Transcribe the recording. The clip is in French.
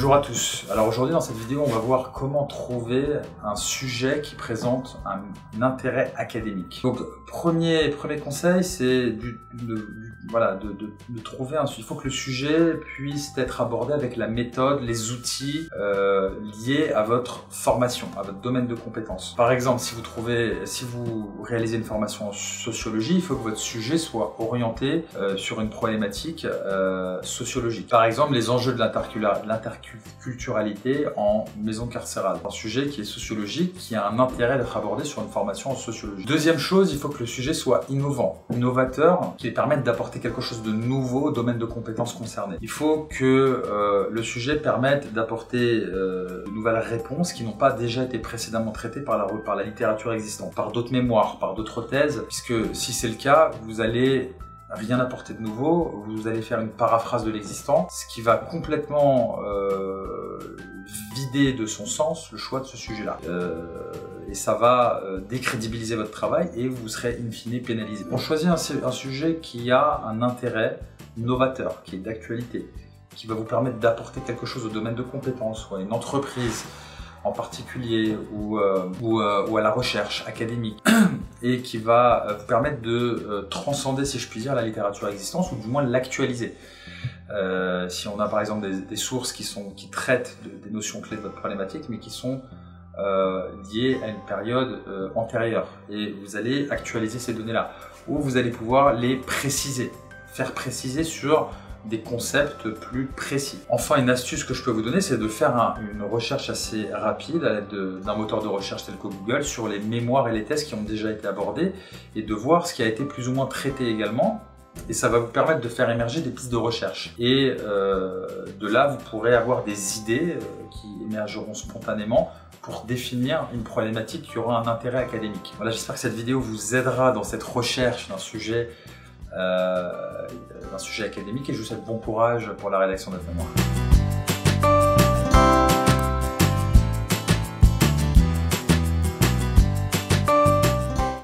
Bonjour à tous. Alors aujourd'hui dans cette vidéo on va voir comment trouver un sujet qui présente un intérêt académique. Donc premier conseil c'est de trouver un sujet. Il faut que le sujet puisse être abordé avec la méthode, les outils liés à votre formation, à votre domaine de compétences. Par exemple si vous réalisez une formation en sociologie, il faut que votre sujet soit orienté sur une problématique sociologique. Par exemple les enjeux de l'interculturalité en maison carcérale. Un sujet qui est sociologique, qui a un intérêt d'être abordé sur une formation en sociologie. Deuxième chose, il faut que le sujet soit innovant, novateur, qui permette d'apporter quelque chose de nouveau au domaine de compétences concernées. Il faut que le sujet permette d'apporter de nouvelles réponses qui n'ont pas déjà été précédemment traitées par la littérature existante, par d'autres mémoires, par d'autres thèses, puisque si c'est le cas, vous allez rien apporter de nouveau, vous allez faire une paraphrase de l'existant, ce qui va complètement vider de son sens le choix de ce sujet-là. Et ça va décrédibiliser votre travail et vous serez in fine pénalisé. On choisit un sujet qui a un intérêt novateur, qui est d'actualité, qui va vous permettre d'apporter quelque chose au domaine de compétences, ou à une entreprise en particulier, ou à la recherche académique, et qui va vous permettre de transcender, si je puis dire, la littérature existante, ou du moins l'actualiser. Si on a par exemple des sources qui traitent des notions clés de votre problématique, mais qui sont liées à une période antérieure, et vous allez actualiser ces données-là, ou vous allez pouvoir les préciser, faire préciser sur des concepts plus précis. Enfin, une astuce que je peux vous donner, c'est de faire une recherche assez rapide à l'aide d'un moteur de recherche tel que Google sur les mémoires et les thèses qui ont déjà été abordés et de voir ce qui a été plus ou moins traité également. Et ça va vous permettre de faire émerger des pistes de recherche. Et de là, vous pourrez avoir des idées qui émergeront spontanément pour définir une problématique qui aura un intérêt académique. Voilà, j'espère que cette vidéo vous aidera dans cette recherche d'un sujet académique et je vous souhaite bon courage pour la rédaction de votre mémoire.